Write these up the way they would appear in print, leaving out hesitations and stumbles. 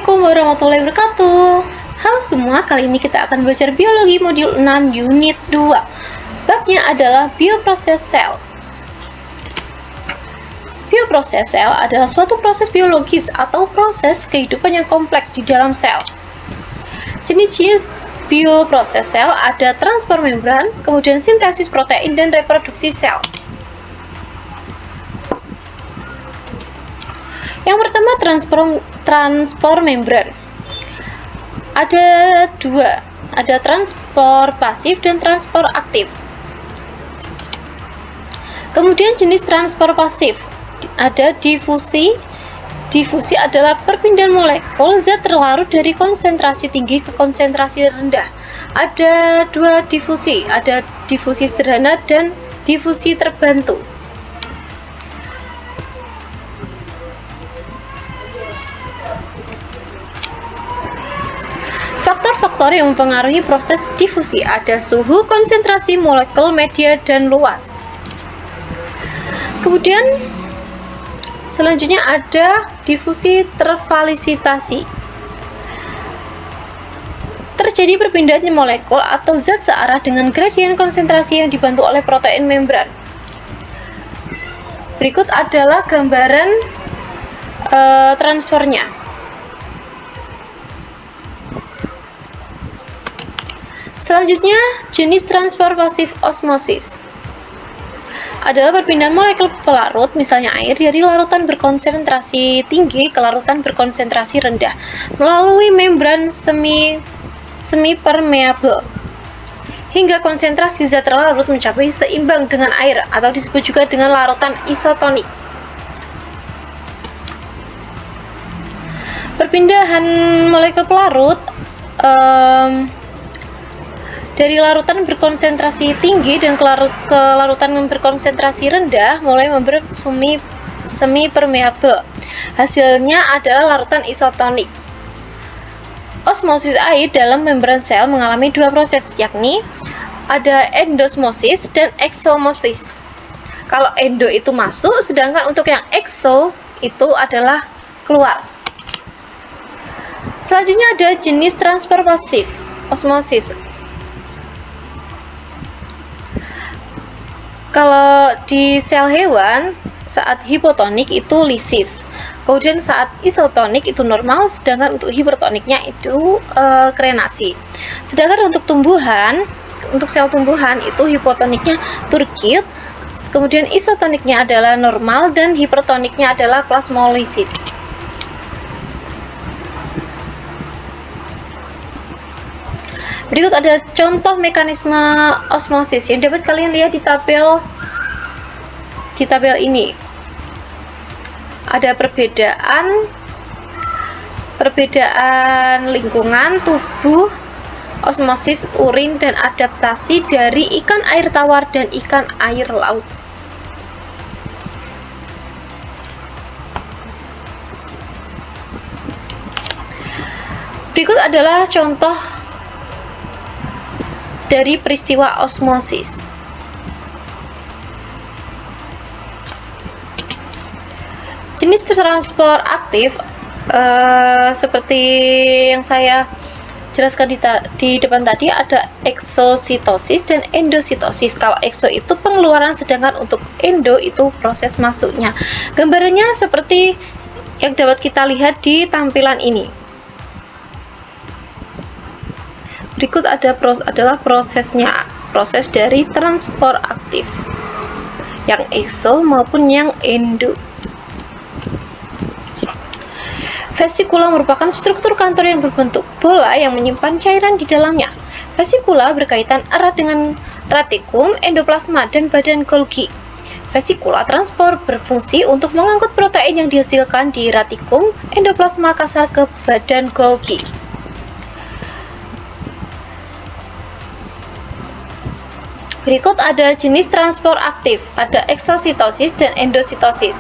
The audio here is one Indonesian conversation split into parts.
Assalamualaikum warahmatullahi wabarakatuh. Halo semua, kali ini kita akan belajar biologi modul 6 unit 2. Babnya adalah bioproses sel. Bioproses sel adalah suatu proses biologis atau proses kehidupan yang kompleks di dalam sel. Jenis bioproses sel ada transport membran, kemudian sintesis protein dan reproduksi sel. Yang pertama, transport membran. Ada dua, ada transport pasif dan transport aktif. Kemudian jenis transport pasif ada difusi. Difusi adalah perpindahan molekul zat terlarut dari konsentrasi tinggi ke konsentrasi rendah. Ada dua difusi, ada difusi sederhana dan difusi terbantu. Faktor-faktor yang mempengaruhi proses difusi ada suhu, konsentrasi molekul, media, dan luas. Kemudian selanjutnya ada difusi terfalisitasi. Terjadi perpindahan molekul atau zat searah dengan gradien konsentrasi yang dibantu oleh protein membran. Berikut adalah gambaran transfernya. Selanjutnya, jenis transport pasif osmosis adalah perpindahan molekul pelarut, misalnya air, dari larutan berkonsentrasi tinggi ke larutan berkonsentrasi rendah melalui membran semi-permeable hingga konsentrasi zat terlarut mencapai seimbang dengan air atau disebut juga dengan larutan isotonik. Perpindahan molekul pelarut dari larutan berkonsentrasi tinggi dan ke larutan berkonsentrasi rendah mulai membentuk semi-permeable. Hasilnya adalah larutan isotonik. Osmosis air dalam membran sel mengalami dua proses, yakni ada endosmosis dan exomosis. Kalau endo itu masuk, sedangkan untuk yang exo itu adalah keluar. Selanjutnya ada jenis transport pasif osmosis. Kalau di sel hewan, saat hipotonik itu lisis, kemudian saat isotonik itu normal, sedangkan untuk hipertoniknya itu krenasi. Sedangkan untuk tumbuhan, untuk sel tumbuhan itu hipotoniknya turgid, kemudian isotoniknya adalah normal dan hipertoniknya adalah plasmolisis. Berikut ada contoh mekanisme osmosis yang dapat kalian lihat di tabel ini. Ada perbedaan lingkungan tubuh, osmosis urin dan adaptasi dari ikan air tawar dan ikan air laut. Berikut adalah contoh dari peristiwa osmosis. Jenis transport aktif seperti yang saya jelaskan di depan tadi ada eksositosis dan endositosis. Kalau ekso itu pengeluaran, sedangkan untuk endo itu proses masuknya. Gambarannya seperti yang dapat kita lihat di tampilan ini. Berikut adalah prosesnya, proses dari transport aktif, yang ekso maupun yang endo. Vesikula merupakan struktur kantor yang berbentuk bola yang menyimpan cairan di dalamnya. Vesikula berkaitan erat dengan retikum, endoplasma, dan badan Golgi. Vesikula transport berfungsi untuk mengangkut protein yang dihasilkan di retikum, endoplasma kasar ke badan Golgi. Berikut ada jenis transport aktif, ada eksositosis dan endositosis.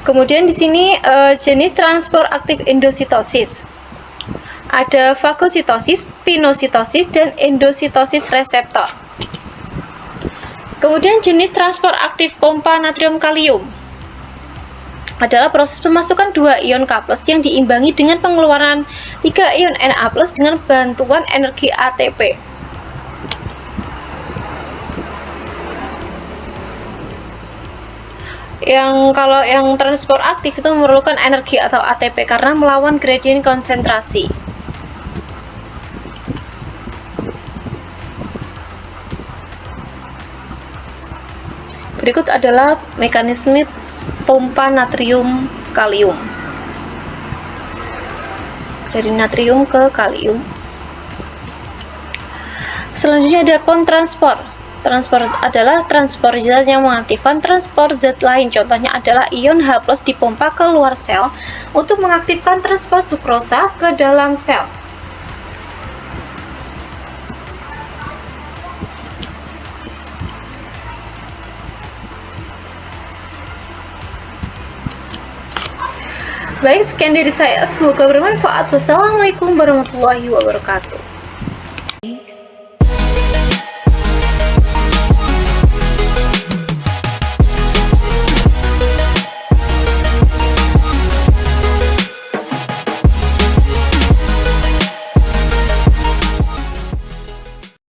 Kemudian di sini jenis transport aktif endositosis. Ada fagositosis, pinositosis, dan endositosis reseptor. Kemudian jenis transport aktif pompa natrium kalium adalah proses pemasukan 2 ion K+ yang diimbangi dengan pengeluaran 3 ion Na+ dengan bantuan energi ATP. Kalau yang transport aktif itu memerlukan energi atau ATP karena melawan gradien konsentrasi. Berikut adalah mekanisme pompa natrium kalium. Dari natrium ke kalium. Selanjutnya ada kontransport. Transport adalah transport zat yang mengaktifkan transport zat lain. Contohnya adalah ion H+ dipompa keluar sel untuk mengaktifkan transport sukrosa ke dalam sel. Baik, sekian dari saya. Semoga bermanfaat. Wassalamualaikum warahmatullahi wabarakatuh.